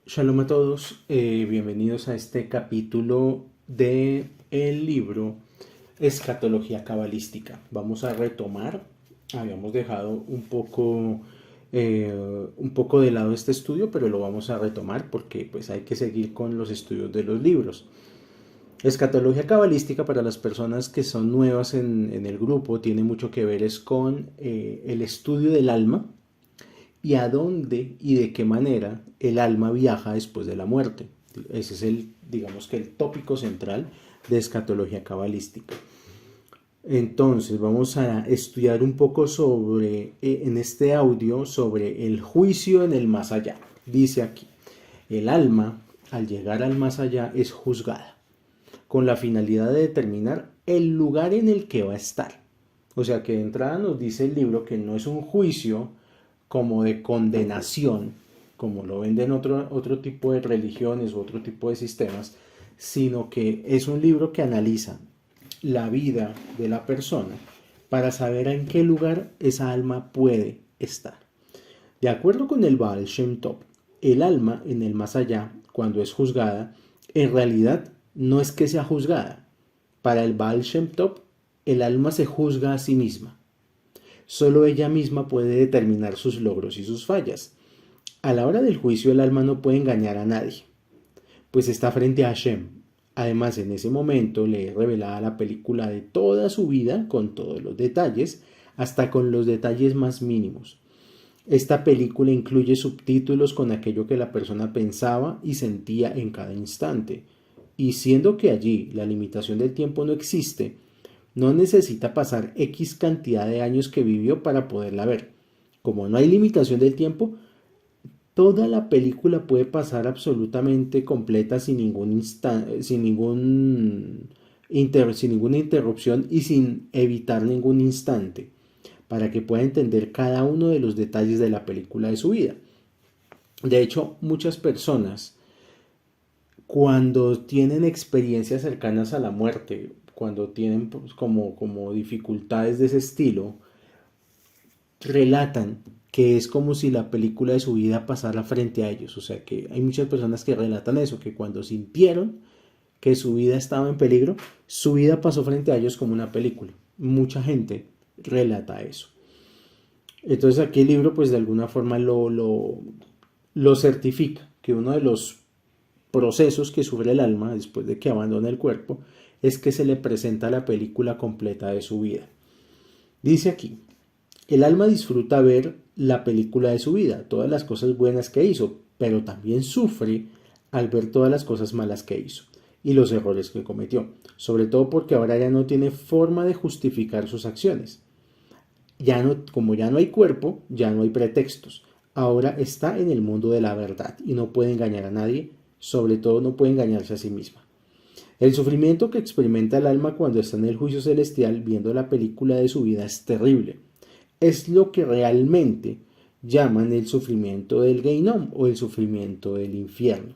Shalom a todos, bienvenidos a este capítulo de el libro Escatología Cabalística. Vamos a retomar, habíamos dejado un poco de lado este estudio, pero lo vamos a retomar porque pues hay que seguir con los estudios de los libros. Escatología cabalística, para las personas que son nuevas en el grupo, tiene mucho que ver es con el estudio del alma y a dónde y de qué manera el alma viaja después de la muerte. Ese es digamos que el tópico central de escatología cabalística. Entonces vamos a estudiar un poco en este audio, sobre el juicio en el más allá. Dice aquí, el alma, al llegar al más allá, es juzgada, con la finalidad de determinar el lugar en el que va a estar. O sea que de entrada nos dice el libro que no es un juicio como de condenación, como lo venden otro tipo de religiones u otro tipo de sistemas, sino que es un libro que analiza la vida de la persona para saber en qué lugar esa alma puede estar. De acuerdo con el Baal Shem Tov, el alma en el más allá, cuando es juzgada, en realidad no es que sea juzgada. Para el Baal Shem Tov, el alma se juzga a sí misma. Solo ella misma puede determinar sus logros y sus fallas. A la hora del juicio, el alma no puede engañar a nadie, pues está frente a Hashem. Además, en ese momento le es revelada la película de toda su vida, con todos los detalles, hasta con los detalles más mínimos. Esta película incluye subtítulos con aquello que la persona pensaba y sentía en cada instante. Y siendo que allí la limitación del tiempo no existe, no necesita pasar X cantidad de años que vivió para poderla ver. Como no hay limitación del tiempo, toda la película puede pasar absolutamente completa sin ninguna interrupción y sin evitar ningún instante, para que pueda entender cada uno de los detalles de la película de su vida. De hecho, muchas personas, cuando tienen experiencias cercanas a la muerte, cuando tienen pues, como dificultades de ese estilo, relatan que es como si la película de su vida pasara frente a ellos. O sea que hay muchas personas que relatan eso, que cuando sintieron que su vida estaba en peligro, su vida pasó frente a ellos como una película. Mucha gente relata eso. Entonces aquí el libro pues de alguna forma lo certifica, que uno de los procesos que sufre el alma después de que abandona el cuerpo es que se le presenta la película completa de su vida. Dice aquí, el alma disfruta ver la película de su vida, todas las cosas buenas que hizo, pero también sufre al ver todas las cosas malas que hizo y los errores que cometió, sobre todo porque ahora ya no tiene forma de justificar sus acciones. Como ya no hay cuerpo, ya no hay pretextos. Ahora está en el mundo de la verdad y no puede engañar a nadie, sobre todo no puede engañarse a sí misma. El sufrimiento que experimenta el alma cuando está en el juicio celestial viendo la película de su vida es terrible. Es lo que realmente llaman el sufrimiento del Geinom o el sufrimiento del infierno.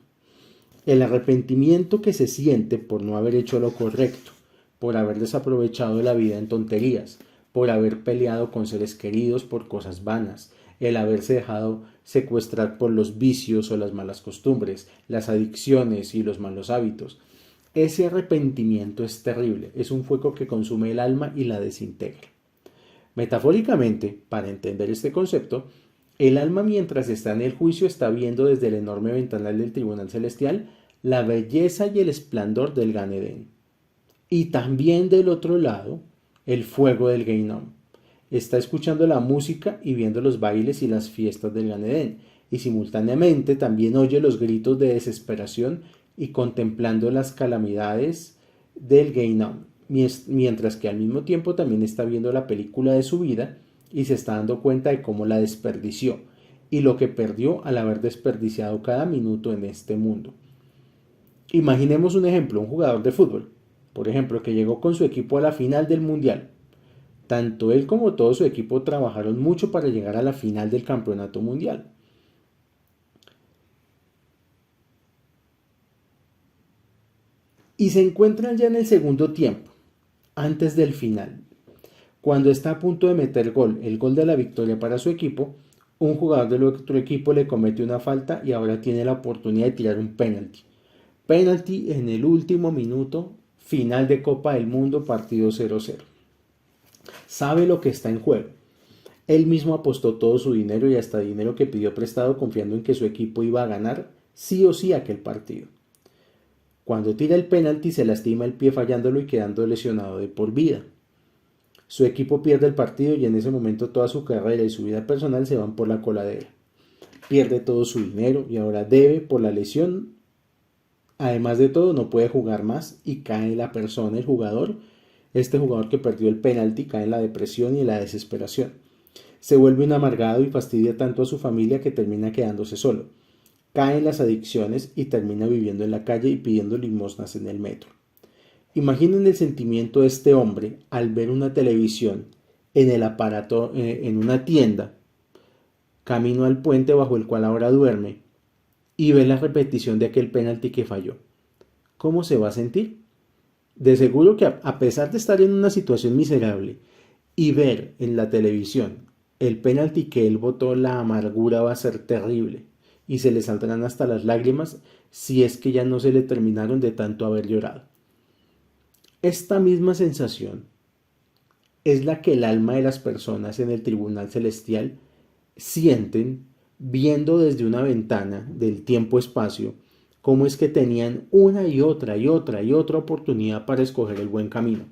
El arrepentimiento que se siente por no haber hecho lo correcto, por haber desaprovechado la vida en tonterías, por haber peleado con seres queridos por cosas vanas, el haberse dejado secuestrar por los vicios o las malas costumbres, las adicciones y los malos hábitos. Ese arrepentimiento es terrible, es un fuego que consume el alma y la desintegra. Metafóricamente, para entender este concepto, el alma mientras está en el juicio está viendo desde el enorme ventanal del tribunal celestial la belleza y el esplendor del Gan Edén. Y también del otro lado, el fuego del Geinom. Está escuchando la música y viendo los bailes y las fiestas del Gan Edén. Y simultáneamente también oye los gritos de desesperación y contemplando las calamidades del Geinom, mientras que al mismo tiempo también está viendo la película de su vida y se está dando cuenta de cómo la desperdició y lo que perdió al haber desperdiciado cada minuto en este mundo. Imaginemos un ejemplo, un jugador de fútbol, por ejemplo, que llegó con su equipo a la final del mundial. Tanto él como todo su equipo trabajaron mucho para llegar a la final del campeonato mundial. Y se encuentran ya en el segundo tiempo, antes del final. Cuando está a punto de meter el gol de la victoria para su equipo, un jugador del otro equipo le comete una falta y ahora tiene la oportunidad de tirar un penalti. Penalti en el último minuto, final de Copa del Mundo, partido 0-0. Sabe lo que está en juego. Él mismo apostó todo su dinero y hasta dinero que pidió prestado confiando en que su equipo iba a ganar sí o sí aquel partido. Cuando tira el penalti se lastima el pie fallándolo y quedando lesionado de por vida. Su equipo pierde el partido y en ese momento toda su carrera y su vida personal se van por la coladera. Pierde todo su dinero y ahora debe por la lesión. Además de todo, no puede jugar más y cae la persona, el jugador. Este jugador que perdió el penalti cae en la depresión y en la desesperación. Se vuelve un amargado y fastidia tanto a su familia que termina quedándose solo. Cae en las adicciones y termina viviendo en la calle y pidiendo limosnas en el metro. Imaginen el sentimiento de este hombre al ver una televisión en el aparato, en una tienda, camino al puente bajo el cual ahora duerme, y ve la repetición de aquel penalti que falló. ¿Cómo se va a sentir? De seguro que a pesar de estar en una situación miserable y ver en la televisión el penalti que él votó, la amargura va a ser terrible y se le saldrán hasta las lágrimas si es que ya no se le terminaron de tanto haber llorado. Esta misma sensación es la que el alma de las personas en el tribunal celestial sienten viendo desde una ventana del tiempo-espacio cómo es que tenían una y otra y otra y otra oportunidad para escoger el buen camino.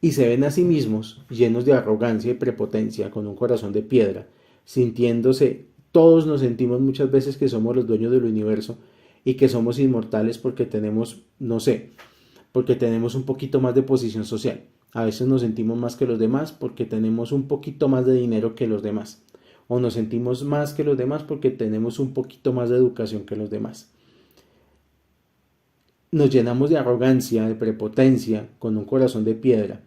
Y se ven a sí mismos llenos de arrogancia y prepotencia, con un corazón de piedra, sintiéndose, todos nos sentimos muchas veces que somos los dueños del universo y que somos inmortales porque tenemos, no sé, porque tenemos un poquito más de posición social. A veces nos sentimos más que los demás porque tenemos un poquito más de dinero que los demás. O nos sentimos más que los demás porque tenemos un poquito más de educación que los demás. Nos llenamos de arrogancia, de prepotencia, con un corazón de piedra.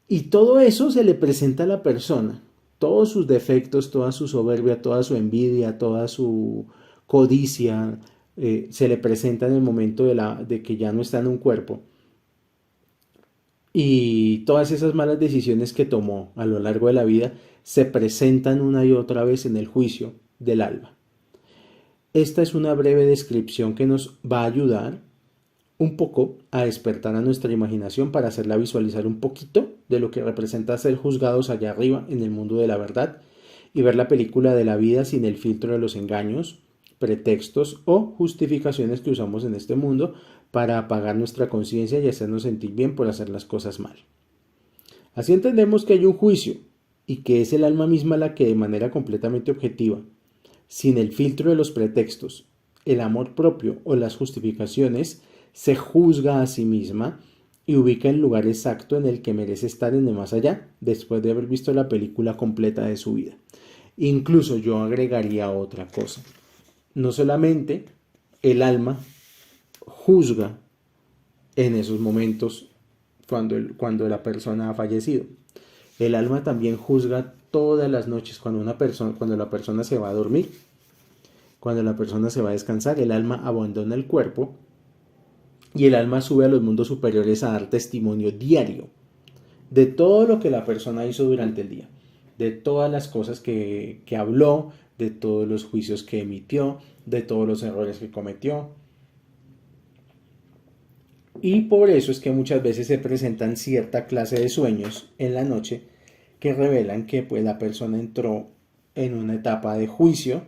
Y todo eso se le presenta a la persona. Todos sus defectos, toda su soberbia, toda su envidia, toda su codicia, se le presenta en el momento de que ya no está en un cuerpo. Y todas esas malas decisiones que tomó a lo largo de la vida se presentan una y otra vez en el juicio del alma. Esta es una breve descripción que nos va a ayudar un poco a despertar a nuestra imaginación para hacerla visualizar un poquito de lo que representa ser juzgados allá arriba en el mundo de la verdad y ver la película de la vida sin el filtro de los engaños, pretextos o justificaciones que usamos en este mundo para apagar nuestra conciencia y hacernos sentir bien por hacer las cosas mal. Así entendemos que hay un juicio y que es el alma misma la que de manera completamente objetiva, sin el filtro de los pretextos, el amor propio o las justificaciones, se juzga a sí misma y ubica el lugar exacto en el que merece estar en el más allá, después de haber visto la película completa de su vida. Incluso yo agregaría otra cosa. No solamente el alma juzga en esos momentos cuando la persona ha fallecido. El alma también juzga todas las noches cuando la persona se va a dormir, cuando la persona se va a descansar. El alma abandona el cuerpo y el alma sube a los mundos superiores a dar testimonio diario de todo lo que la persona hizo durante el día, de todas las cosas que habló, de todos los juicios que emitió, de todos los errores que cometió. Y por eso es que muchas veces se presentan cierta clase de sueños en la noche que revelan que pues, la persona entró en una etapa de juicio.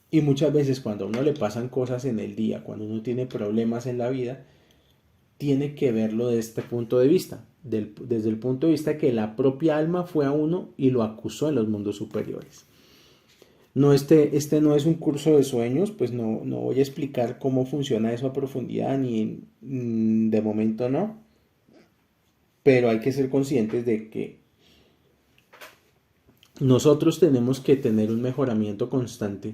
Y muchas veces cuando a uno le pasan cosas en el día, cuando uno tiene problemas en la vida, tiene que verlo desde este punto de vista, desde el punto de vista que la propia alma fue a uno y lo acusó en los mundos superiores. No, este no es un curso de sueños, pues no voy a explicar cómo funciona eso a profundidad, ni de momento no, pero hay que ser conscientes de que nosotros tenemos que tener un mejoramiento constante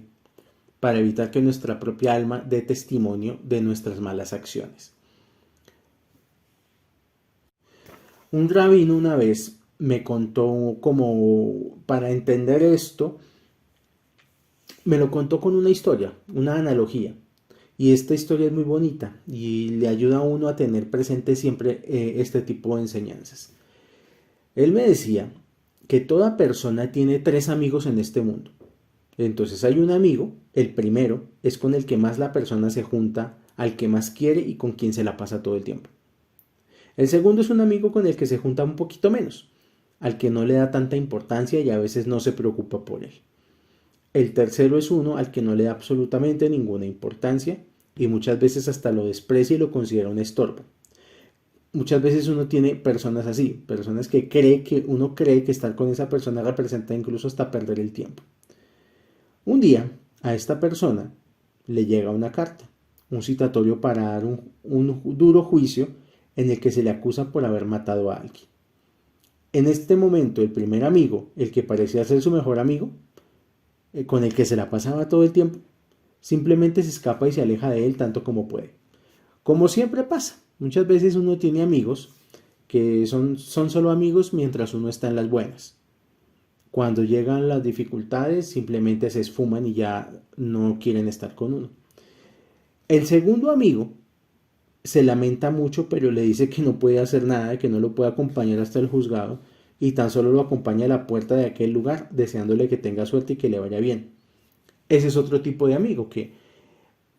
para evitar que nuestra propia alma dé testimonio de nuestras malas acciones. Un rabino una vez me contó como para entender esto, me lo contó con una historia, una analogía, Y esta historia es muy bonita y le ayuda a uno a tener presente siempre este tipo de enseñanzas. Él me decía que toda persona tiene tres amigos en este mundo. Entonces hay un amigo, el primero, es con el que más la persona se junta, al que más quiere y con quien se la pasa todo el tiempo. El segundo es un amigo con el que se junta un poquito menos, al que no le da tanta importancia y a veces no se preocupa por él. El tercero es uno al que no le da absolutamente ninguna importancia y muchas veces hasta lo desprecia y lo considera un estorbo. Muchas veces uno tiene personas así, personas que uno cree que estar con esa persona representa incluso hasta perder el tiempo. Un día a esta persona le llega una carta, un citatorio para dar un duro juicio en el que se le acusa por haber matado a alguien. En este momento el primer amigo, el que parecía ser su mejor amigo, con el que se la pasaba todo el tiempo, simplemente se escapa y se aleja de él tanto como puede. Como siempre pasa, muchas veces uno tiene amigos que son solo amigos mientras uno está en las buenas. Cuando llegan las dificultades simplemente se esfuman y ya no quieren estar con uno. El segundo amigo se lamenta mucho, pero le dice que no puede hacer nada, que no lo puede acompañar hasta el juzgado y tan solo lo acompaña a la puerta de aquel lugar deseándole que tenga suerte y que le vaya bien. Ese es otro tipo de amigo que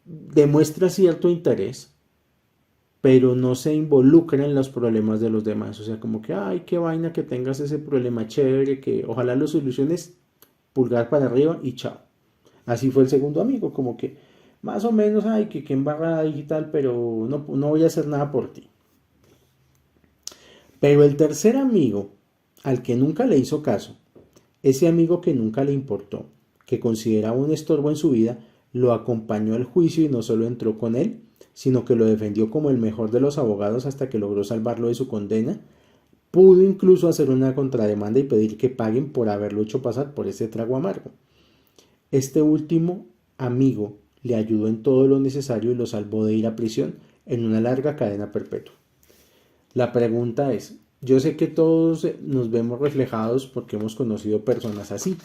demuestra cierto interés, pero no se involucra en los problemas de los demás. O sea, como que, ay, qué vaina que tengas ese problema chévere, que ojalá lo soluciones, pulgar para arriba y chao. Así fue el segundo amigo, como que más o menos, ay, que embarrada y tal, pero no voy a hacer nada por ti. Pero el tercer amigo, al que nunca le hizo caso, ese amigo que nunca le importó, que consideraba un estorbo en su vida, lo acompañó al juicio y no solo entró con él, sino que lo defendió como el mejor de los abogados hasta que logró salvarlo de su condena. Pudo incluso hacer una contrademanda y pedir que paguen por haberlo hecho pasar por ese trago amargo. Este último amigo le ayudó en todo lo necesario y lo salvó de ir a prisión en una larga cadena perpetua. La pregunta es, yo sé que todos nos vemos reflejados porque hemos conocido personas así.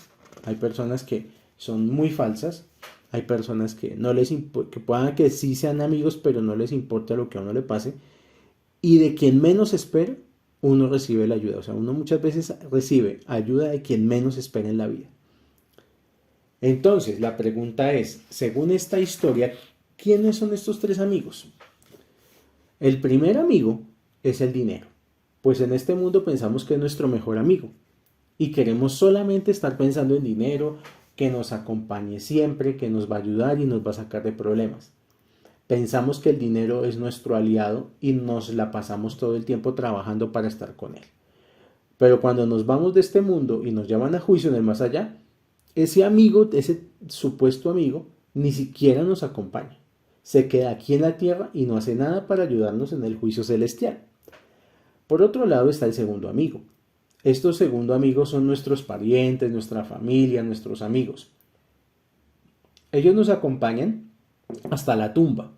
Hay personas que son muy falsas, hay personas que no les que puedan que sí sean amigos, pero no les importa lo que a uno le pase. Y de quien menos espera, uno recibe la ayuda. O sea, uno muchas veces recibe ayuda de quien menos espera en la vida. Entonces, la pregunta es, según esta historia, ¿quiénes son estos tres amigos? El primer amigo es el dinero, pues en este mundo pensamos que es nuestro mejor amigo y queremos solamente estar pensando en dinero, que nos acompañe siempre, que nos va a ayudar y nos va a sacar de problemas. Pensamos que el dinero es nuestro aliado y nos la pasamos todo el tiempo trabajando para estar con él. Pero cuando nos vamos de este mundo y nos llevan a juicio en el más allá, ese amigo, ese supuesto amigo, ni siquiera nos acompaña. Se queda aquí en la tierra y no hace nada para ayudarnos en el juicio celestial. Por otro lado está el segundo amigo. Estos segundo amigos son nuestros parientes, nuestra familia, nuestros amigos. Ellos nos acompañan hasta la tumba,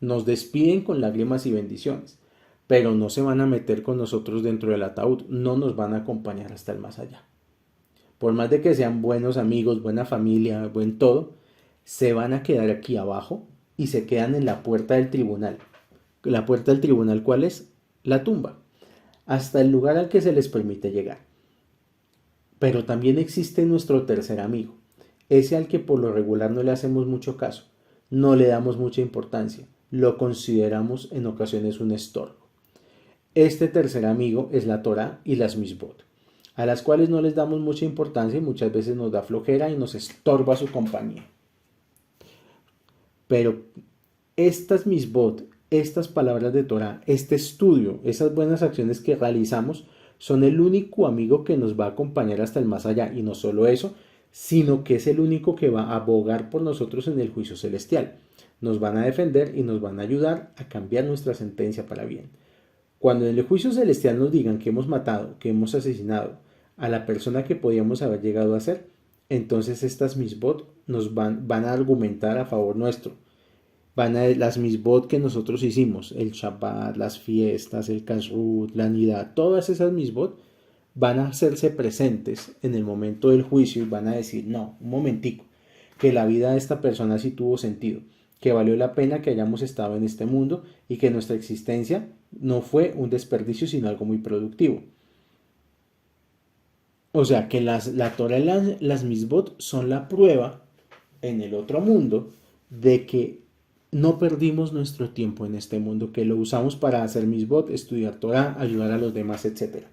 nos despiden con lágrimas y bendiciones, pero no se van a meter con nosotros dentro del ataúd, no nos van a acompañar hasta el más allá. Por más de que sean buenos amigos, buena familia, buen todo, se van a quedar aquí abajo y se quedan en la puerta del tribunal. ¿La puerta del tribunal cuál es? La tumba, hasta el lugar al que se les permite llegar. Pero también existe nuestro tercer amigo, ese al que por lo regular no le hacemos mucho caso, no le damos mucha importancia, lo consideramos en ocasiones un estorbo. Este tercer amigo es la Torá y las Misbot, a las cuales no les damos mucha importancia y muchas veces nos da flojera y nos estorba su compañía. Pero estas Misbot, estas palabras de Torá, este estudio, esas buenas acciones que realizamos, son el único amigo que nos va a acompañar hasta el más allá. Y no solo eso, sino que es el único que va a abogar por nosotros en el juicio celestial. Nos van a defender y nos van a ayudar a cambiar nuestra sentencia para bien. Cuando en el juicio celestial nos digan que hemos matado, que hemos asesinado a la persona que podíamos haber llegado a ser, entonces estas misbot nos van a argumentar a favor nuestro. Van a las misbot que nosotros hicimos, el Shabbat, las fiestas, el Kashrut, la Nidá, todas esas misbot van a hacerse presentes en el momento del juicio y van a decir, no, un momentico, que la vida de esta persona sí tuvo sentido, que valió la pena que hayamos estado en este mundo y que nuestra existencia no fue un desperdicio, sino algo muy productivo. O sea que la Torah y las misbot son la prueba en el otro mundo de que no perdimos nuestro tiempo en este mundo, que lo usamos para hacer misbot, estudiar Torah, ayudar a los demás, etc.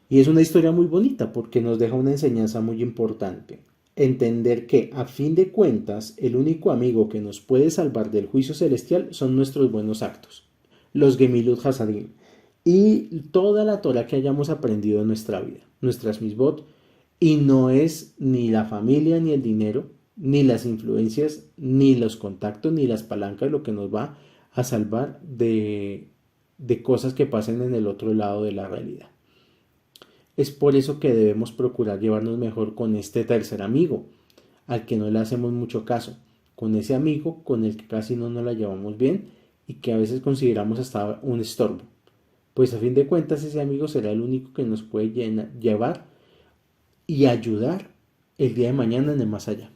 Y es una historia muy bonita porque nos deja una enseñanza muy importante. Entender que, a fin de cuentas, el único amigo que nos puede salvar del juicio celestial son nuestros buenos actos, los Gemilut Hasadim, y toda la Torah que hayamos aprendido en nuestra vida, nuestras misbot, y no es ni la familia, ni el dinero, ni las influencias, ni los contactos, ni las palancas lo que nos va a salvar de cosas que pasen en el otro lado de la realidad. Es por eso que debemos procurar llevarnos mejor con este tercer amigo, al que no le hacemos mucho caso, con ese amigo con el que casi no nos la llevamos bien y que a veces consideramos hasta un estorbo. Pues a fin de cuentas ese amigo será el único que nos puede llevar y ayudar el día de mañana en el más allá.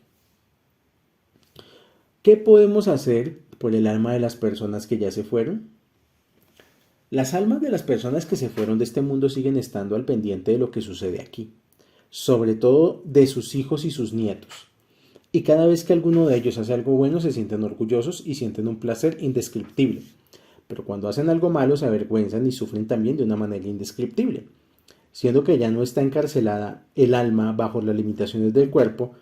¿Qué podemos hacer por el alma de las personas que ya se fueron? Las almas de las personas que se fueron de este mundo siguen estando al pendiente de lo que sucede aquí, sobre todo de sus hijos y sus nietos. Y cada vez que alguno de ellos hace algo bueno se sienten orgullosos y sienten un placer indescriptible. Pero cuando hacen algo malo se avergüenzan y sufren también de una manera indescriptible. Siendo que ya no está encarcelada el alma bajo las limitaciones del cuerpo,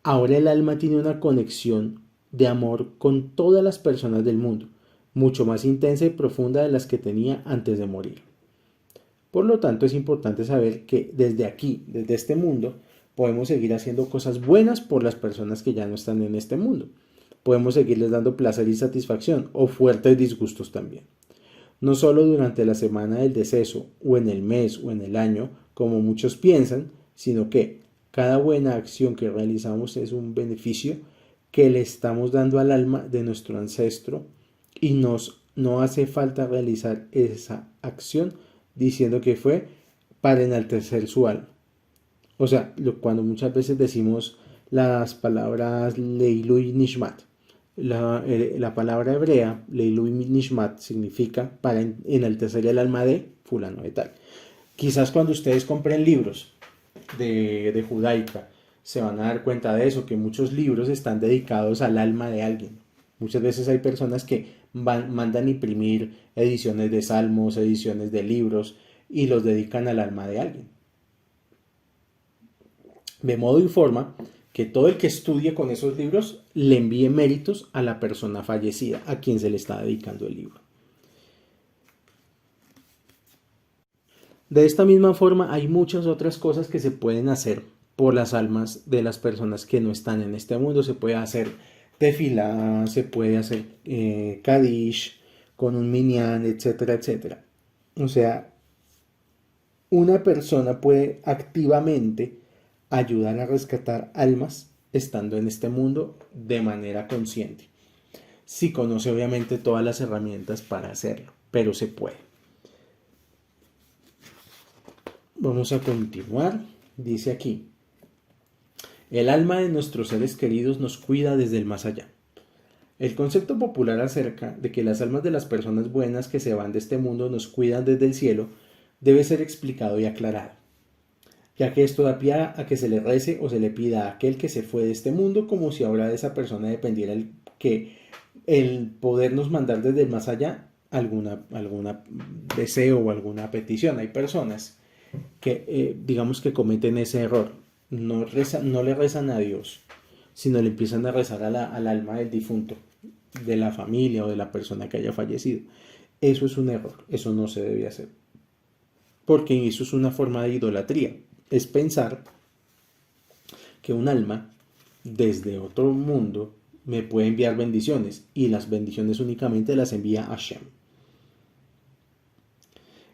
ahora el alma tiene una conexión de amor con todas las personas del mundo, mucho más intensa y profunda de las que tenía antes de morir. Por lo tanto, es importante saber que desde aquí, desde este mundo, podemos seguir haciendo cosas buenas por las personas que ya no están en este mundo. Podemos seguirles dando placer y satisfacción, o fuertes disgustos también. No solo durante la semana del deceso, o en el mes, o en el año, como muchos piensan, sino que cada buena acción que realizamos es un beneficio que le estamos dando al alma de nuestro ancestro y no hace falta realizar esa acción diciendo que fue para enaltecer su alma. O sea, cuando muchas veces decimos las palabras Leilui Nishmat, la palabra hebrea Leilui Nishmat significa para enaltecer el alma de fulano de tal. Quizás cuando ustedes compren libros de judaica se van a dar cuenta de eso, que muchos libros están dedicados al alma de alguien. Muchas veces hay personas que mandan imprimir ediciones de salmos, ediciones de libros y los dedican al alma de alguien. De modo y forma que todo el que estudie con esos libros le envíe méritos a la persona fallecida a quien se le está dedicando el libro. De esta misma forma hay muchas otras cosas que se pueden hacer por las almas de las personas que no están en este mundo. Se puede hacer tefilá, se puede hacer kadish con un minyan, etcétera, etcétera. O sea, una persona puede activamente ayudar a rescatar almas estando en este mundo de manera consciente. Si conoce obviamente todas las herramientas para hacerlo, pero se puede. Vamos a continuar. Dice aquí: el alma de nuestros seres queridos nos cuida desde el más allá. El concepto popular acerca de que las almas de las personas buenas que se van de este mundo nos cuidan desde el cielo debe ser explicado y aclarado, ya que esto da pie a que se le rece o se le pida a aquel que se fue de este mundo como si ahora de esa persona dependiera el podernos mandar desde el más allá alguna deseo o alguna petición. Hay personas que digamos que cometen ese error, no le rezan a Dios, sino le empiezan a rezar al alma del difunto, de la familia o de la persona que haya fallecido. Eso es un error, eso no se debe hacer, porque eso es una forma de idolatría. Es pensar que un alma desde otro mundo me puede enviar bendiciones, y las bendiciones únicamente las envía Hashem.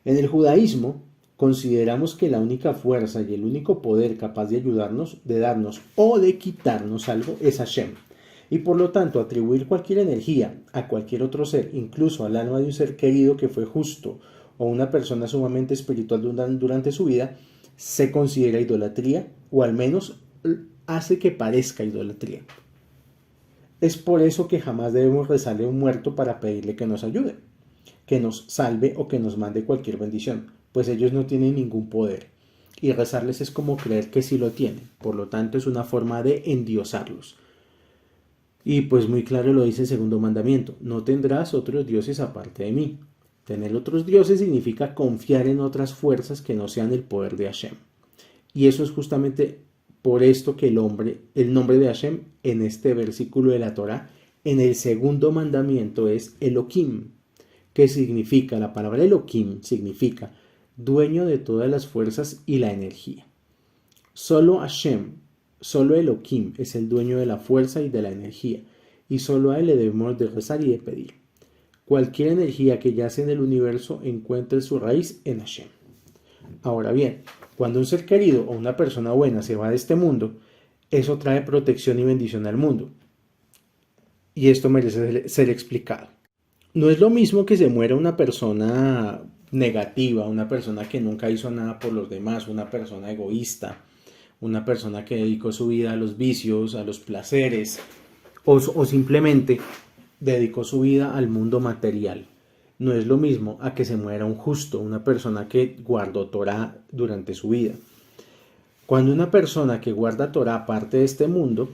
En el judaísmo consideramos que la única fuerza y el único poder capaz de ayudarnos, de darnos o de quitarnos algo es Hashem. Y por lo tanto atribuir cualquier energía a cualquier otro ser, incluso al alma de un ser querido que fue justo o una persona sumamente espiritual durante su vida, se considera idolatría, o al menos hace que parezca idolatría. Es por eso que jamás debemos rezarle a un muerto para pedirle que nos ayude, que nos salve o que nos mande cualquier bendición, pues ellos no tienen ningún poder. Y rezarles es como creer que sí lo tienen, por lo tanto es una forma de endiosarlos. Y pues muy claro lo dice el segundo mandamiento, no tendrás otros dioses aparte de mí. Tener otros dioses significa confiar en otras fuerzas que no sean el poder de Hashem. Y eso es justamente por esto que el nombre de Hashem en este versículo de la Torah, en el segundo mandamiento es Elohim, que significa, la palabra Elohim significa dueño de todas las fuerzas y la energía. Solo Hashem, solo Elohim es el dueño de la fuerza y de la energía, y solo a él le debemos de rezar y de pedir. Cualquier energía que yace en el universo encuentra su raíz en Hashem. Ahora bien, cuando un ser querido o una persona buena se va de este mundo, eso trae protección y bendición al mundo. Y esto merece ser explicado. No es lo mismo que se muera una persona negativa, una persona que nunca hizo nada por los demás, una persona egoísta, una persona que dedicó su vida a los vicios, a los placeres, o simplemente dedicó su vida al mundo material. No es lo mismo a que se muera un justo, una persona que guardó Torah durante su vida. Cuando una persona que guarda Torah parte de este mundo,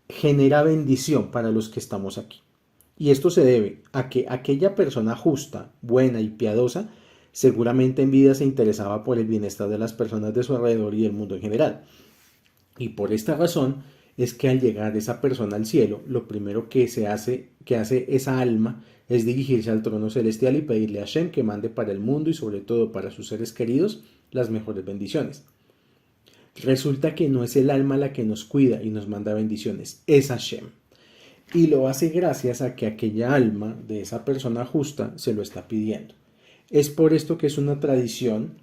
genera bendición para los que estamos aquí. Y esto se debe a que aquella persona justa, buena y piadosa, seguramente en vida se interesaba por el bienestar de las personas de su alrededor y del mundo en general. Y por esta razón es que al llegar esa persona al cielo, lo primero que hace esa alma es dirigirse al trono celestial y pedirle a Hashem que mande para el mundo y sobre todo para sus seres queridos las mejores bendiciones. Resulta que no es el alma la que nos cuida y nos manda bendiciones, es Hashem. Y lo hace gracias a que aquella alma de esa persona justa se lo está pidiendo. Es por esto que es una tradición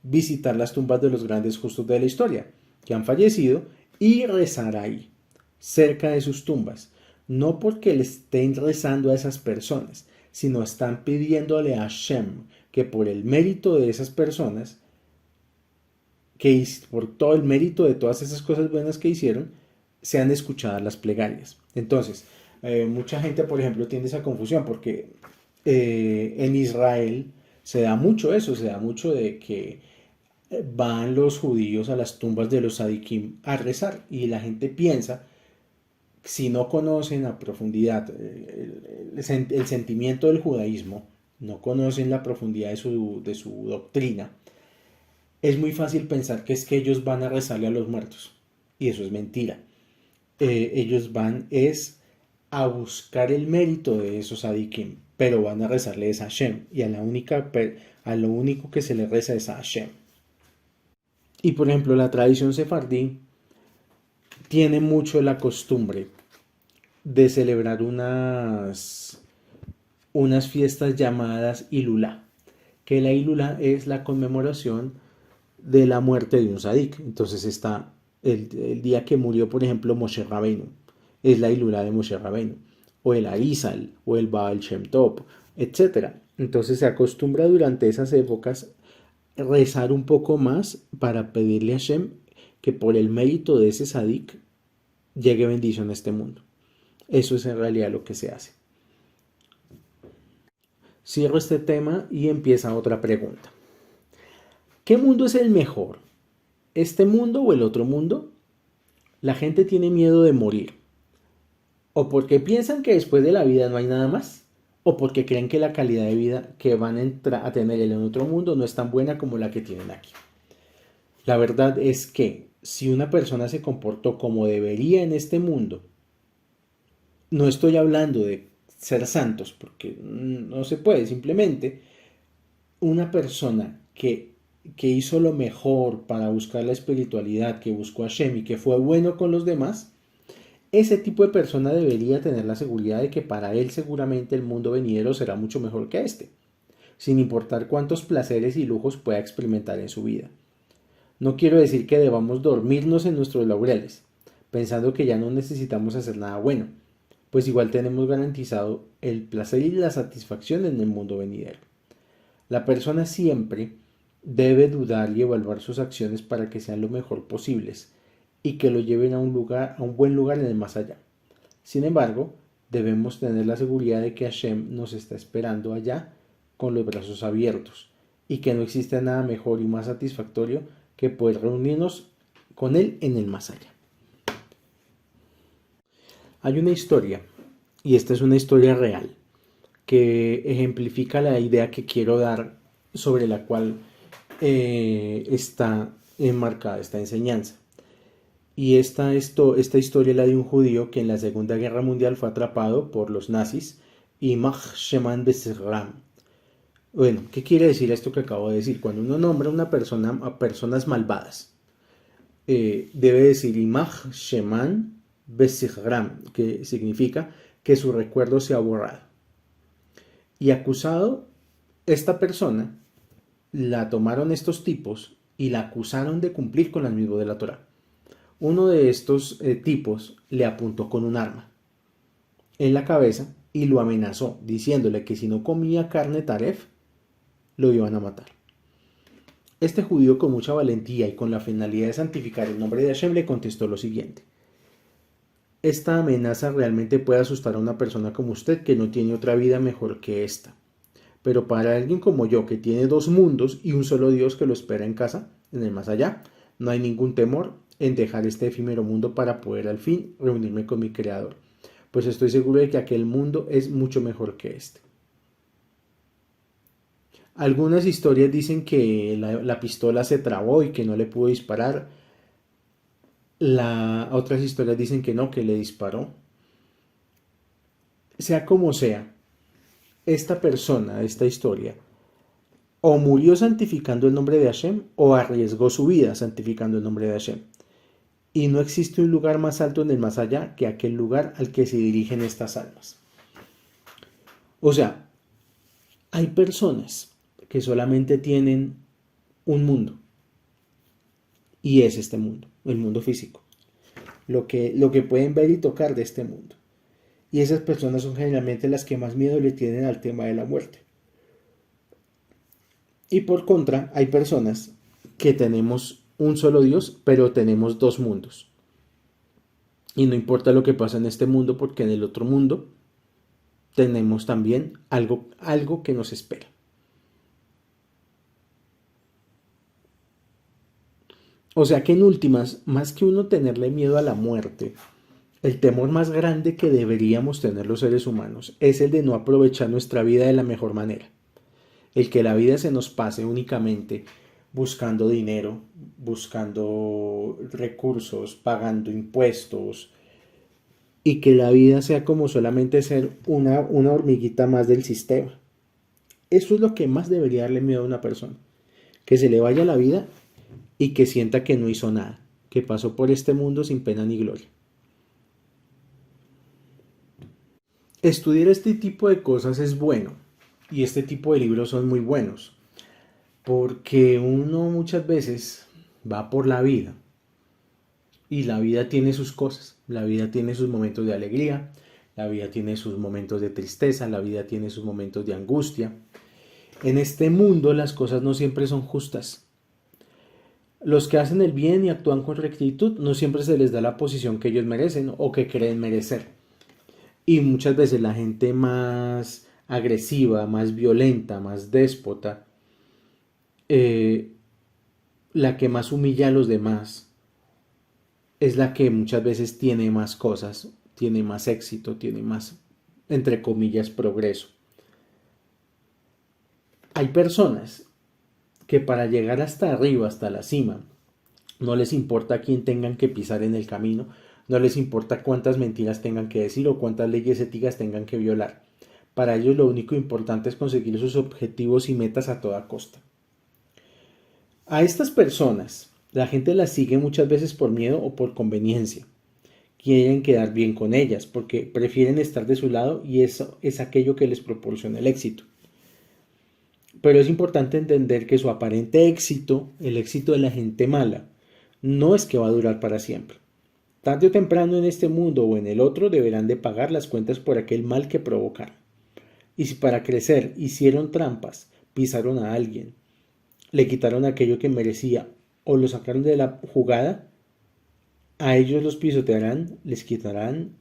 visitar las tumbas de los grandes justos de la historia, que han fallecido, y rezar ahí, cerca de sus tumbas. No porque le estén rezando a esas personas, sino están pidiéndole a Hashem que por el mérito de esas personas, que por todo el mérito de todas esas cosas buenas que hicieron, sean escuchadas las plegarias. Entonces, mucha gente, por ejemplo, tiene esa confusión porque en Israel se da mucho eso, se da mucho de que van los judíos a las tumbas de los sadikim a rezar y la gente piensa, si no conocen a profundidad el sentimiento del judaísmo, no conocen la profundidad de su doctrina, es muy fácil pensar que es que ellos van a rezarle a los muertos y eso es mentira. Ellos van es a buscar el mérito de esos sadikim, pero van a rezarle a Hashem y a lo único que se le reza es a Hashem. Y por ejemplo, la tradición sefardí tiene mucho la costumbre de celebrar unas fiestas llamadas Ilulá, que la Ilulá es la conmemoración de la muerte de un sadik. Entonces está el día que murió, por ejemplo, Moshe Rabbeinu, es la Ilulá de Moshe Rabbeinu, o el Arizal, o el Baal Shem Tov, etc. Entonces se acostumbra durante esas épocas rezar un poco más para pedirle a Hashem que por el mérito de ese sadik llegue bendición a este mundo. Eso es en realidad lo que se hace. Cierro este tema y empieza otra pregunta. ¿Qué mundo es el mejor? ¿Este mundo o el otro mundo? La gente tiene miedo de morir. O porque piensan que después de la vida no hay nada más. O porque creen que la calidad de vida que van a tener en el otro mundo no es tan buena como la que tienen aquí. La verdad es que si una persona se comportó como debería en este mundo, no estoy hablando de ser santos, porque no se puede, simplemente una persona que hizo lo mejor para buscar la espiritualidad, que buscó a Hashem y que fue bueno con los demás, ese tipo de persona debería tener la seguridad de que para él seguramente el mundo venidero será mucho mejor que este, sin importar cuántos placeres y lujos pueda experimentar en su vida. No quiero decir que debamos dormirnos en nuestros laureles, pensando que ya no necesitamos hacer nada bueno, pues igual tenemos garantizado el placer y la satisfacción en el mundo venidero. La persona siempre debe dudar y evaluar sus acciones para que sean lo mejor posibles y que lo lleven a un buen lugar en el más allá. Sin embargo, debemos tener la seguridad de que Hashem nos está esperando allá con los brazos abiertos y que no existe nada mejor y más satisfactorio que poder reunirnos con Él en el más allá. Hay una historia, y esta es una historia real, que ejemplifica la idea que quiero dar sobre la cual está enmarcada esta enseñanza. Y esta historia es la de un judío que en la Segunda Guerra Mundial fue atrapado por los nazis y Mach Sheman Besram. Bueno, ¿qué quiere decir esto que acabo de decir? Cuando uno nombra a una persona, a personas malvadas, debe decir Imach Sheman Besigram, que significa que su recuerdo se ha borrado. Y acusado, esta persona la tomaron estos tipos y la acusaron de cumplir con las mismas de la Torá. Uno de estos tipos le apuntó con un arma en la cabeza y lo amenazó, diciéndole que si no comía carne taref, lo iban a matar. Este judío, con mucha valentía y con la finalidad de santificar el nombre de Hashem, le contestó lo siguiente: esta amenaza realmente puede asustar a una persona como usted que no tiene otra vida mejor que esta. Pero para alguien como yo, que tiene dos mundos y un solo Dios que lo espera en casa, en el más allá, no hay ningún temor en dejar este efímero mundo para poder al fin reunirme con mi Creador, pues estoy seguro de que aquel mundo es mucho mejor que este. Algunas historias dicen que la pistola se trabó y que no le pudo disparar. Otras historias dicen que no, que le disparó. Sea como sea, esta persona, esta historia, o murió santificando el nombre de Hashem o arriesgó su vida santificando el nombre de Hashem. Y no existe un lugar más alto en el más allá que aquel lugar al que se dirigen estas almas. O sea, hay personas que solamente tienen un mundo, y es este mundo, el mundo físico, lo que pueden ver y tocar de este mundo. Y esas personas son generalmente las que más miedo le tienen al tema de la muerte. Y por contra, hay personas que tenemos un solo Dios, pero tenemos dos mundos. Y no importa lo que pasa en este mundo, porque en el otro mundo tenemos también algo que nos espera. O sea que en últimas, más que uno tenerle miedo a la muerte, el temor más grande que deberíamos tener los seres humanos es el de no aprovechar nuestra vida de la mejor manera. El que la vida se nos pase únicamente buscando dinero, buscando recursos, pagando impuestos, y que la vida sea como solamente ser una hormiguita más del sistema. Eso es lo que más debería darle miedo a una persona. Que se le vaya la vida y que sienta que no hizo nada, que pasó por este mundo sin pena ni gloria. Estudiar este tipo de cosas es bueno, y este tipo de libros son muy buenos, porque uno muchas veces va por la vida y la vida tiene sus cosas, la vida tiene sus momentos de alegría, la vida tiene sus momentos de tristeza, la vida tiene sus momentos de angustia. En este mundo las cosas no siempre son justas. Los que hacen el bien y actúan con rectitud no siempre se les da la posición que ellos merecen o que creen merecer. Y muchas veces la gente más agresiva, más violenta, más déspota, la que más humilla a los demás, es la que muchas veces tiene más cosas, tiene más éxito, tiene más, entre comillas, progreso. Hay personas que para llegar hasta arriba, hasta la cima, no les importa quién tengan que pisar en el camino, no les importa cuántas mentiras tengan que decir o cuántas leyes éticas tengan que violar. Para ellos lo único importante es conseguir sus objetivos y metas a toda costa. A estas personas, la gente las sigue muchas veces por miedo o por conveniencia. Quieren quedar bien con ellas porque prefieren estar de su lado y eso es aquello que les proporciona el éxito. Pero es importante entender que su aparente éxito, el éxito de la gente mala, no es que va a durar para siempre. Tarde o temprano en este mundo o en el otro deberán de pagar las cuentas por aquel mal que provocaron. Y si para crecer hicieron trampas, pisaron a alguien, le quitaron aquello que merecía o lo sacaron de la jugada, a ellos los pisotearán, les quitarán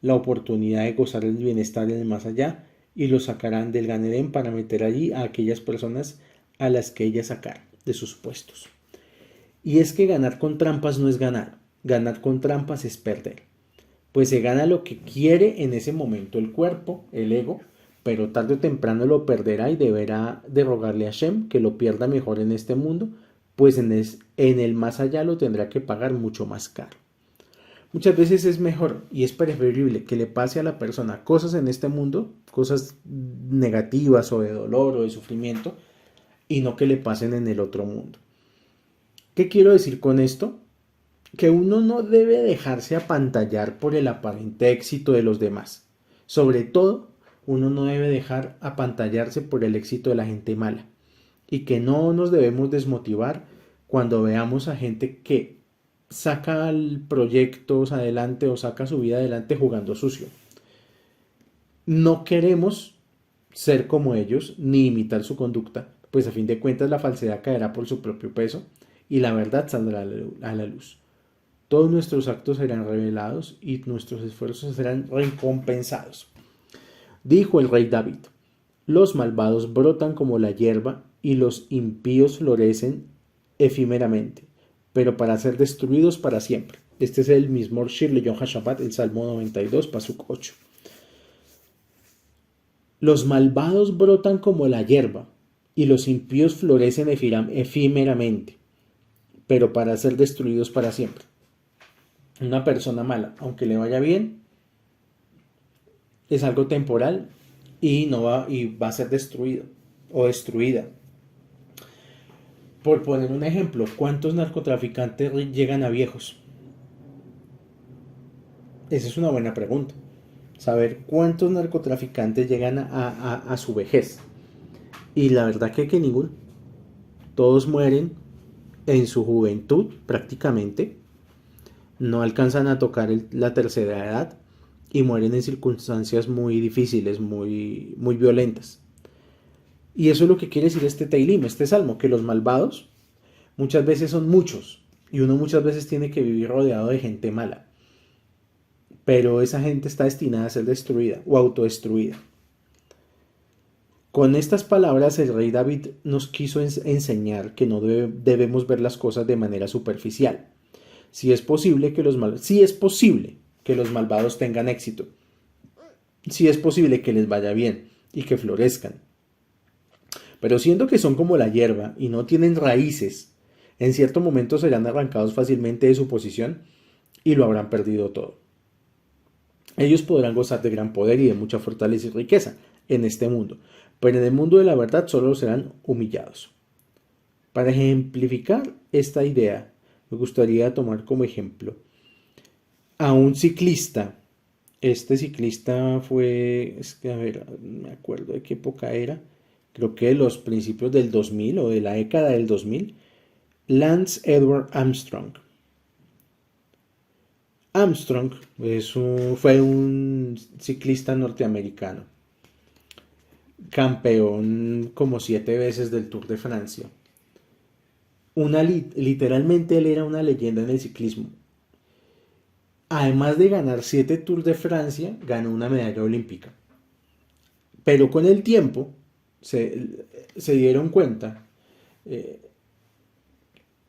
la oportunidad de gozar el bienestar en el más allá y los sacarán del Gan Edén para meter allí a aquellas personas a las que ella sacaron de sus puestos. Y es que ganar con trampas no es ganar con trampas es perder, pues se gana lo que quiere en ese momento el cuerpo, el ego, pero tarde o temprano lo perderá y deberá de rogarle a Shem que lo pierda mejor en este mundo, pues en el más allá lo tendrá que pagar mucho más caro. Muchas veces es mejor y es preferible que le pase a la persona cosas en este mundo, cosas negativas o de dolor o de sufrimiento, y no que le pasen en el otro mundo. ¿Qué quiero decir con esto? Que uno no debe dejarse apantallar por el aparente éxito de los demás. Sobre todo, uno no debe dejar apantallarse por el éxito de la gente mala. Y que no nos debemos desmotivar cuando veamos a gente que saca proyectos adelante o saca su vida adelante jugando sucio. No queremos ser como ellos ni imitar su conducta, pues a fin de cuentas la falsedad caerá por su propio peso y la verdad saldrá a la luz. Todos nuestros actos serán revelados y nuestros esfuerzos serán recompensados. Dijo el rey David: los malvados brotan como la hierba y los impíos florecen efímeramente, pero para ser destruidos para siempre. Este es el mismo Shir Leyon Hashabat, el Salmo 92, Pasuk 8. Los malvados brotan como la hierba y los impíos florecen efímeramente, pero para ser destruidos para siempre. Una persona mala, aunque le vaya bien, es algo temporal y va a ser destruido o destruida. Por poner un ejemplo, ¿cuántos narcotraficantes llegan a viejos? Esa es una buena pregunta. Saber cuántos narcotraficantes llegan a su vejez. Y la verdad que ninguno. Todos mueren en su juventud prácticamente. No alcanzan a tocar la tercera edad y mueren en circunstancias muy difíciles, muy violentas. Y eso es lo que quiere decir este Teilim, este salmo, que los malvados muchas veces son muchos y uno muchas veces tiene que vivir rodeado de gente mala. Pero esa gente está destinada a ser destruida o autodestruida. Con estas palabras el rey David nos quiso enseñar que no debemos ver las cosas de manera superficial. Si es posible que los malvados tengan éxito. Si es posible que les vaya bien y que florezcan. Pero siendo que son como la hierba y no tienen raíces, en cierto momento serán arrancados fácilmente de su posición y lo habrán perdido todo. Ellos podrán gozar de gran poder y de mucha fortaleza y riqueza en este mundo, pero en el mundo de la verdad solo serán humillados. Para ejemplificar esta idea, me gustaría tomar como ejemplo a un ciclista. Este ciclista fue, a ver, me acuerdo de qué época era, creo que de los principios del 2000 o de la década del 2000, Lance Edward Armstrong. Armstrong fue un ciclista norteamericano, campeón como 7 veces del Tour de Francia. Literalmente él era una leyenda en el ciclismo. Además de ganar 7 Tours de Francia, ganó una medalla olímpica. Pero con el tiempo se dieron cuenta,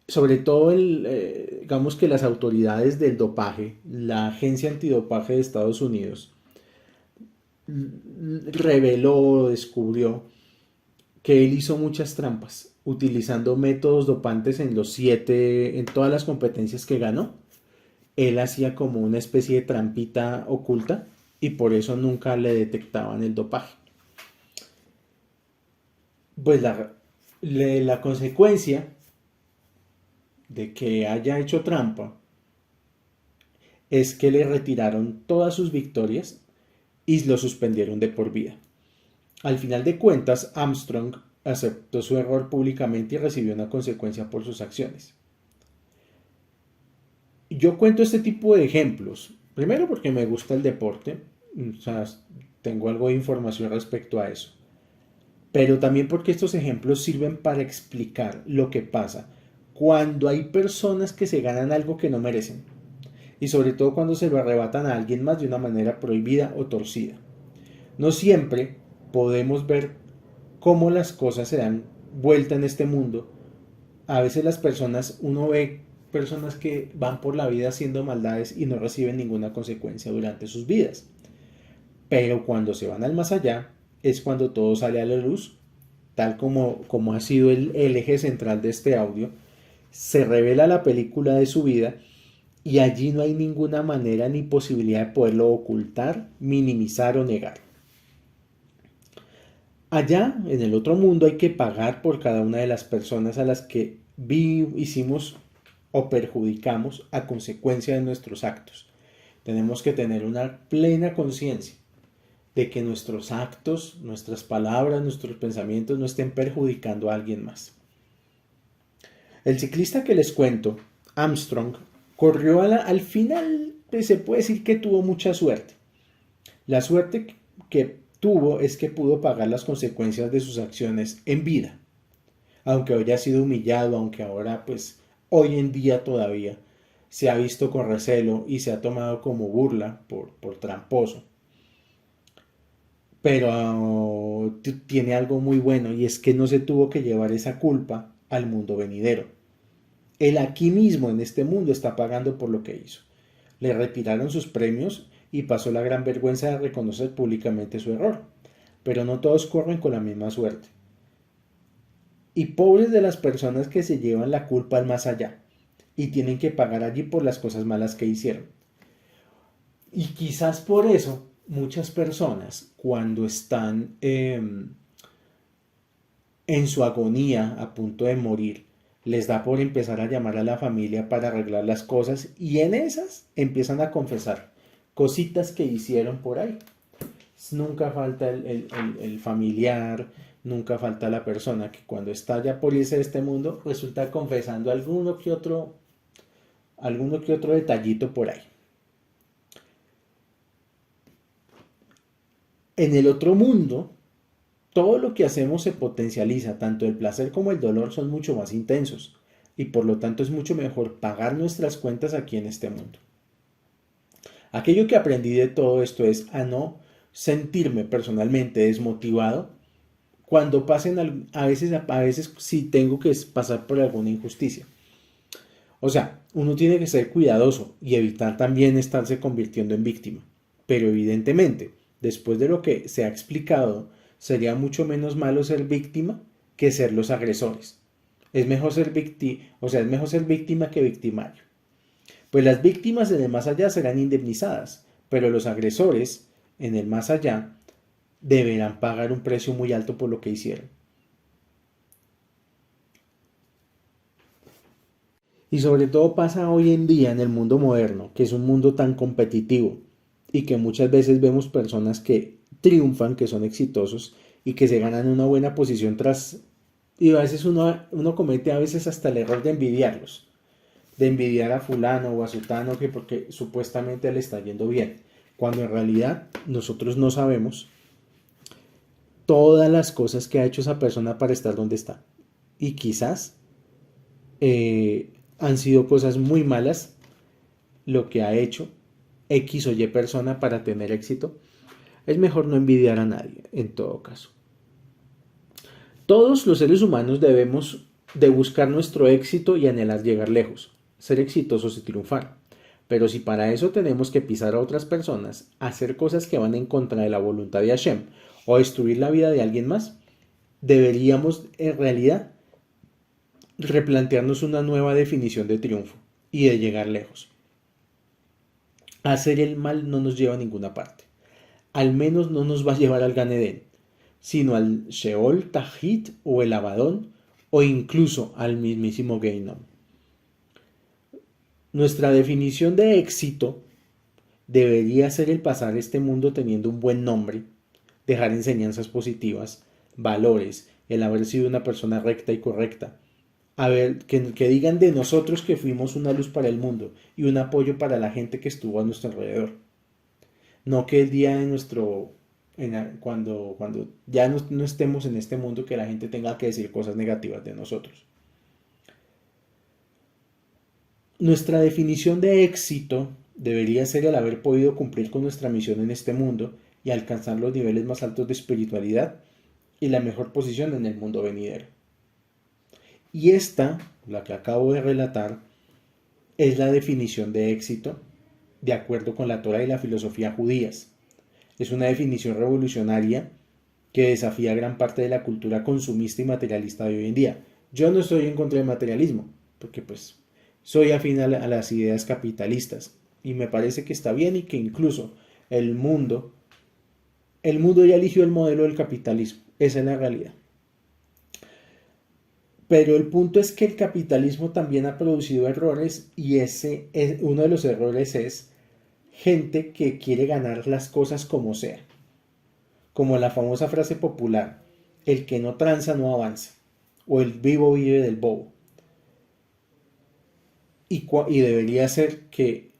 sobre todo digamos que las autoridades del dopaje, la agencia antidopaje de Estados Unidos, descubrió que él hizo muchas trampas utilizando métodos dopantes en todas las competencias que ganó. Él hacía como una especie de trampita oculta y por eso nunca le detectaban el dopaje. Pues la consecuencia de que haya hecho trampa es que le retiraron todas sus victorias y lo suspendieron de por vida. Al final de cuentas, Armstrong aceptó su error públicamente y recibió una consecuencia por sus acciones. Yo cuento este tipo de ejemplos, primero porque me gusta el deporte, o sea, tengo algo de información respecto a eso, pero también porque estos ejemplos sirven para explicar lo que pasa cuando hay personas que se ganan algo que no merecen. y sobre todo cuando se lo arrebatan a alguien más de una manera prohibida o torcida. No siempre podemos ver cómo las cosas se dan vuelta en este mundo. A veces uno ve personas que van por la vida haciendo maldades y no reciben ninguna consecuencia durante sus vidas. Pero cuando se van al más allá es cuando todo sale a la luz, tal como ha sido el eje central de este audio. Se revela la película de su vida y allí no hay ninguna manera ni posibilidad de poderlo ocultar, minimizar o negar. Allá, en el otro mundo, hay que pagar por cada una de las personas a las que hicimos o perjudicamos a consecuencia de nuestros actos. Tenemos que tener una plena conciencia de que nuestros actos, nuestras palabras, nuestros pensamientos no estén perjudicando a alguien más. El ciclista que les cuento, Armstrong, corrió al final, pues se puede decir que tuvo mucha suerte. La suerte que tuvo es que pudo pagar las consecuencias de sus acciones en vida. Aunque haya sido humillado, aunque ahora pues hoy en día todavía se ha visto con recelo y se ha tomado como burla por tramposo. Pero tiene algo muy bueno y es que no se tuvo que llevar esa culpa al mundo venidero. Él aquí mismo en este mundo está pagando por lo que hizo. Le retiraron sus premios y pasó la gran vergüenza de reconocer públicamente su error. Pero no todos corren con la misma suerte. Y pobres de las personas que se llevan la culpa al más allá y tienen que pagar allí por las cosas malas que hicieron. Y quizás por eso muchas personas cuando están en su agonía a punto de morir, les da por empezar a llamar a la familia para arreglar las cosas y en esas empiezan a confesar cositas que hicieron por ahí. Nunca falta el familiar, nunca falta la persona que cuando está ya por irse de este mundo resulta confesando alguno que otro detallito por ahí. En el otro mundo, todo lo que hacemos se potencializa, tanto el placer como el dolor son mucho más intensos y por lo tanto es mucho mejor pagar nuestras cuentas aquí en este mundo. Aquello que aprendí de todo esto es a no sentirme personalmente desmotivado cuando pasen a veces sí tengo que pasar por alguna injusticia. O sea, uno tiene que ser cuidadoso y evitar también estarse convirtiendo en víctima. Pero evidentemente, después de lo que se ha explicado, sería mucho menos malo ser víctima que ser los agresores. Es mejor ser víctima que victimario. Pues las víctimas en el más allá serán indemnizadas, pero los agresores en el más allá deberán pagar un precio muy alto por lo que hicieron. Y sobre todo pasa hoy en día en el mundo moderno, que es un mundo tan competitivo y que muchas veces vemos personas que triunfan, que son exitosos y que se ganan una buena posición y a veces uno comete a veces hasta el error de envidiarlos, de envidiar a fulano o a sutano que porque supuestamente le está yendo bien, cuando en realidad nosotros no sabemos todas las cosas que ha hecho esa persona para estar donde está. Y quizás han sido cosas muy malas lo que ha hecho X o Y persona para tener éxito. Es mejor no envidiar a nadie, en todo caso. Todos los seres humanos debemos de buscar nuestro éxito y anhelar llegar lejos, ser exitosos y triunfar. Pero si para eso tenemos que pisar a otras personas, hacer cosas que van en contra de la voluntad de Hashem o destruir la vida de alguien más, deberíamos en realidad replantearnos una nueva definición de triunfo y de llegar lejos. Hacer el mal no nos lleva a ninguna parte. Al menos no nos va a llevar al Gan Edén, sino al Sheol, Tajit o el Abadón o incluso al mismísimo Geinom. Nuestra definición de éxito debería ser el pasar este mundo teniendo un buen nombre, dejar enseñanzas positivas, valores, el haber sido una persona recta y correcta, que digan de nosotros que fuimos una luz para el mundo y un apoyo para la gente que estuvo a nuestro alrededor. No que el día de cuando ya no estemos en este mundo que la gente tenga que decir cosas negativas de nosotros. Nuestra definición de éxito debería ser el haber podido cumplir con nuestra misión en este mundo y alcanzar los niveles más altos de espiritualidad y la mejor posición en el mundo venidero. Y esta, la que acabo de relatar, es la definición de éxito de acuerdo con la Torá y la filosofía judías. Es una definición revolucionaria que desafía gran parte de la cultura consumista y materialista de hoy en día. Yo no estoy en contra del materialismo, porque pues soy afín a las ideas capitalistas y me parece que está bien y que incluso el mundo ya eligió el modelo del capitalismo. Esa es la realidad. Pero el punto es que el capitalismo también ha producido errores y uno de los errores es gente que quiere ganar las cosas como sea. Como la famosa frase popular, el que no tranza no avanza, o el vivo vive del bobo. Y debería ser que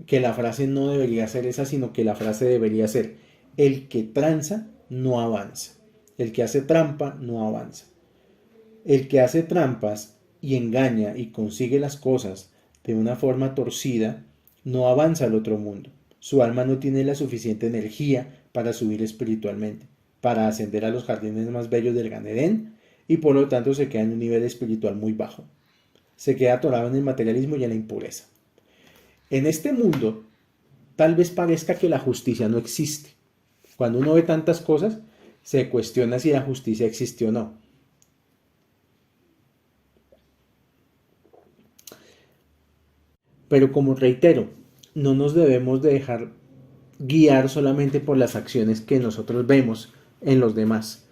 la frase no debería ser esa, sino que la frase debería ser, el que tranza no avanza, el que hace trampa no avanza. El que hace trampas y engaña y consigue las cosas de una forma torcida, no avanza al otro mundo. Su alma no tiene la suficiente energía para subir espiritualmente, para ascender a los jardines más bellos del Gan Edén, y por lo tanto se queda en un nivel espiritual muy bajo. Se queda atorado en el materialismo y en la impureza. En este mundo, tal vez parezca que la justicia no existe. Cuando uno ve tantas cosas, se cuestiona si la justicia existe o no. Pero como reitero, no nos debemos de dejar guiar solamente por las acciones que nosotros vemos en los demás.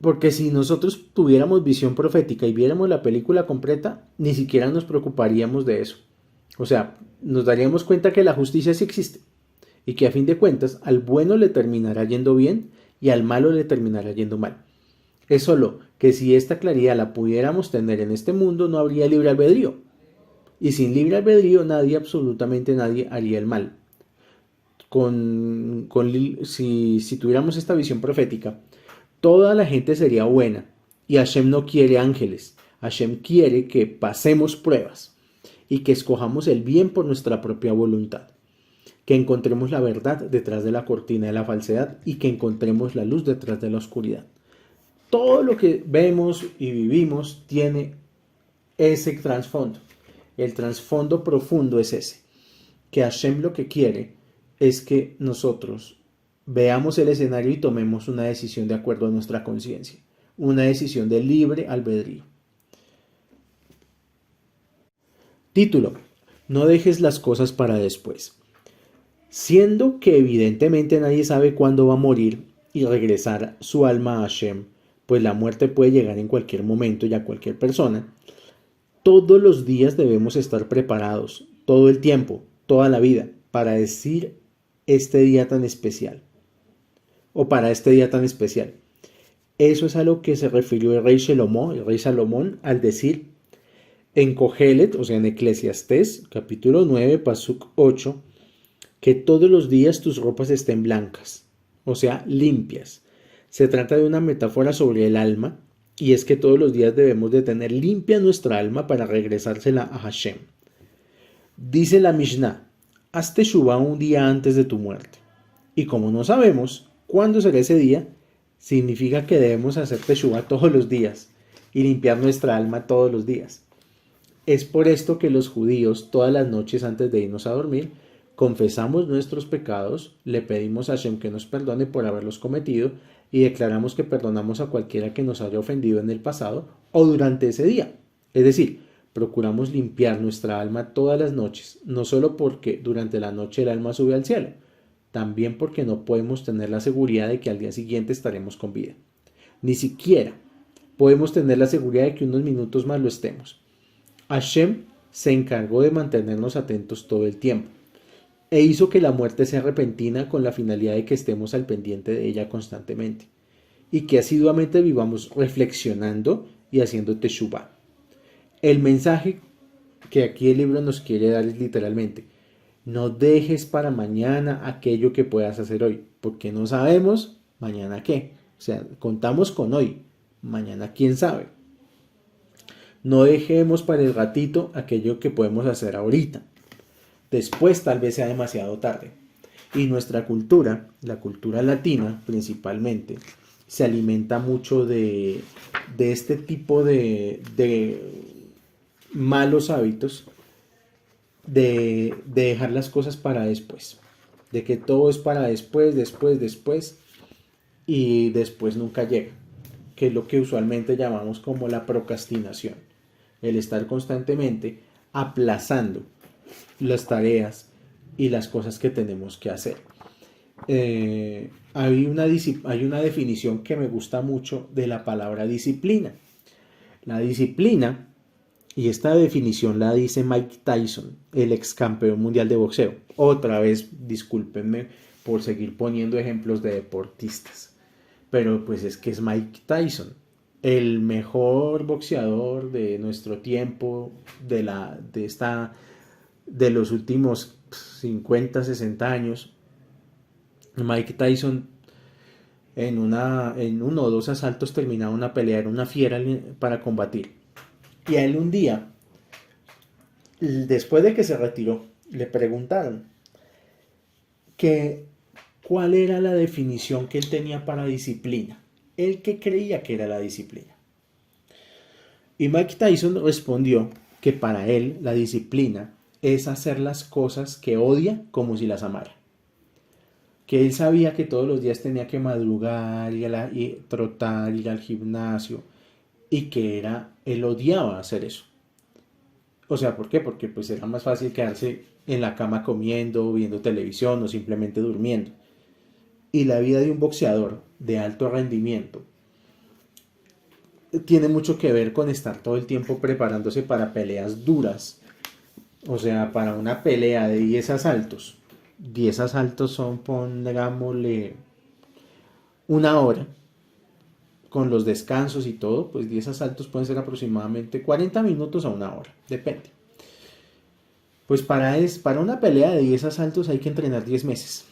Porque si nosotros tuviéramos visión profética y viéramos la película completa, ni siquiera nos preocuparíamos de eso. O sea, nos daríamos cuenta que la justicia sí existe y que a fin de cuentas al bueno le terminará yendo bien y al malo le terminará yendo mal. Es solo que si esta claridad la pudiéramos tener en este mundo, no habría libre albedrío. Y sin libre albedrío nadie, absolutamente nadie, haría el mal. Si tuviéramos esta visión profética, toda la gente sería buena. Y Hashem no quiere ángeles. Hashem quiere que pasemos pruebas y que escojamos el bien por nuestra propia voluntad. Que encontremos la verdad detrás de la cortina de la falsedad y que encontremos la luz detrás de la oscuridad. Todo lo que vemos y vivimos tiene ese trasfondo. El trasfondo profundo es ese, que Hashem lo que quiere es que nosotros veamos el escenario y tomemos una decisión de acuerdo a nuestra conciencia, una decisión de libre albedrío. Título: no dejes las cosas para después. Siendo que evidentemente nadie sabe cuándo va a morir y regresar su alma a Hashem, pues la muerte puede llegar en cualquier momento y a cualquier persona, todos los días debemos estar preparados, todo el tiempo, toda la vida, para decir este día tan especial, o para este día tan especial. Eso es a lo que se refirió el rey Salomón, al decir en Cogelet, o sea en Eclesiastés, capítulo 9, Pasuk 8, que todos los días tus ropas estén blancas, o sea, limpias. Se trata de una metáfora sobre el alma, y es que todos los días debemos de tener limpia nuestra alma para regresársela a Hashem. Dice la Mishnah, haz teshuvá un día antes de tu muerte. Y como no sabemos cuándo será ese día, significa que debemos hacer teshuvá todos los días y limpiar nuestra alma todos los días. Es por esto que los judíos todas las noches antes de irnos a dormir confesamos nuestros pecados, le pedimos a Hashem que nos perdone por haberlos cometido y declaramos que perdonamos a cualquiera que nos haya ofendido en el pasado o durante ese día. Es decir, procuramos limpiar nuestra alma todas las noches, no solo porque durante la noche el alma sube al cielo, también porque no podemos tener la seguridad de que al día siguiente estaremos con vida. Ni siquiera podemos tener la seguridad de que unos minutos más lo estemos. Hashem se encargó de mantenernos atentos todo el tiempo e hizo que la muerte sea repentina con la finalidad de que estemos al pendiente de ella constantemente y que asiduamente vivamos reflexionando y haciendo teshuvá. El mensaje que aquí el libro nos quiere dar es literalmente: no dejes para mañana aquello que puedas hacer hoy, porque no sabemos mañana qué. O sea, contamos con hoy, mañana quién sabe. No dejemos para el ratito aquello que podemos hacer ahorita. Después tal vez sea demasiado tarde. Y nuestra cultura, la cultura latina principalmente, se alimenta mucho de este tipo de malos hábitos de dejar las cosas para después. De que todo es para después, después y después nunca llega. Que es lo que usualmente llamamos como la procrastinación. El estar constantemente aplazando las tareas y las cosas que tenemos que hacer. Hay una definición que me gusta mucho de la palabra disciplina. La disciplina, y esta definición la dice Mike Tyson, el ex campeón mundial de boxeo. Otra vez, discúlpenme por seguir poniendo ejemplos de deportistas, pero pues es que es Mike Tyson, el mejor boxeador de nuestro tiempo, de los últimos 50, 60 años. Mike Tyson en uno o dos asaltos terminaba una pelea, era una fiera para combatir. Y a él un día, después de que se retiró, le preguntaron que cuál era la definición que él tenía para disciplina. Él que creía que era la disciplina. Y Mike Tyson respondió que para él la disciplina es hacer las cosas que odia como si las amara. Que él sabía que todos los días tenía que madrugar, y trotar, ir al gimnasio, y que él odiaba hacer eso. O sea, ¿por qué? Porque pues era más fácil quedarse en la cama comiendo, viendo televisión o simplemente durmiendo. Y la vida de un boxeador de alto rendimiento tiene mucho que ver con estar todo el tiempo preparándose para peleas duras. O sea, para una pelea de 10 asaltos. 10 asaltos son, pongámosle, una hora. Con los descansos y todo, pues 10 asaltos pueden ser aproximadamente 40 minutos a una hora. Depende. Pues para una pelea de 10 asaltos hay que entrenar 10 meses.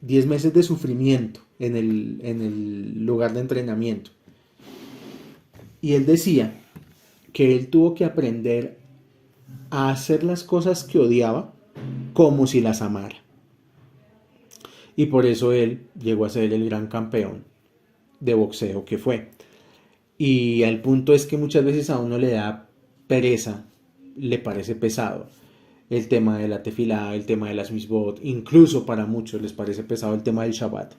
10 meses de sufrimiento en el lugar de entrenamiento. Y él decía que él tuvo que aprender a hacer las cosas que odiaba como si las amara. Y por eso él llegó a ser el gran campeón de boxeo que fue. Y el punto es que muchas veces a uno le da pereza, le parece pesado el tema de la tefilá, el tema de las misbot, incluso para muchos les parece pesado el tema del Shabbat.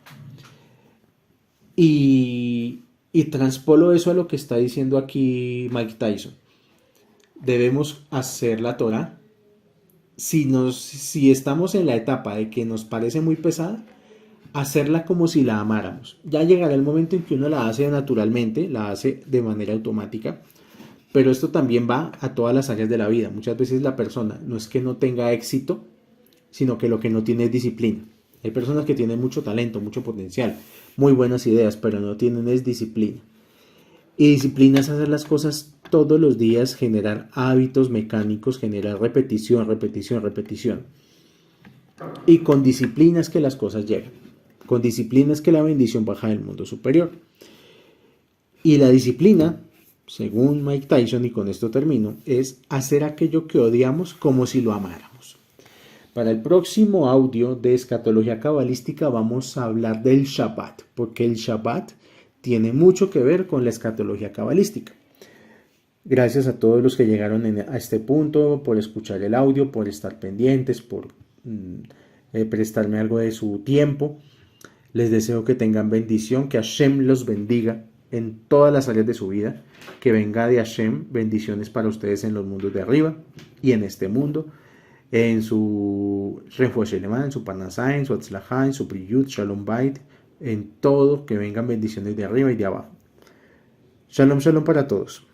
Y transpolo eso a lo que está diciendo aquí Mike Tyson. Debemos hacer la Torah. Si estamos en la etapa de que nos parece muy pesada, hacerla como si la amáramos. Ya llegará el momento en que uno la hace naturalmente, la hace de manera automática, pero esto también va a todas las áreas de la vida. Muchas veces la persona no es que no tenga éxito, sino que lo que no tiene es disciplina. Hay personas que tienen mucho talento, mucho potencial, muy buenas ideas, pero no tienen es disciplina. Y disciplina es hacer las cosas todos los días, generar hábitos mecánicos, generar repetición, repetición, repetición. Y con disciplina es que las cosas llegan. Con disciplina es que la bendición baja del mundo superior. Y la disciplina, según Mike Tyson, y con esto termino, es hacer aquello que odiamos como si lo amáramos. Para el próximo audio de Escatología Cabalística vamos a hablar del Shabbat, porque el Shabbat tiene mucho que ver con la escatología cabalística. Gracias a todos los que llegaron a este punto, por escuchar el audio, por estar pendientes, por prestarme algo de su tiempo. Les deseo que tengan bendición, que Hashem los bendiga en todas las áreas de su vida, que venga de Hashem bendiciones para ustedes en los mundos de arriba y en este mundo, en su Refuah Shelema, en su Parnasá, en su Atzlajá, en su Priyut, Shalom Bait, en todo, que vengan bendiciones de arriba y de abajo. Shalom, shalom para todos.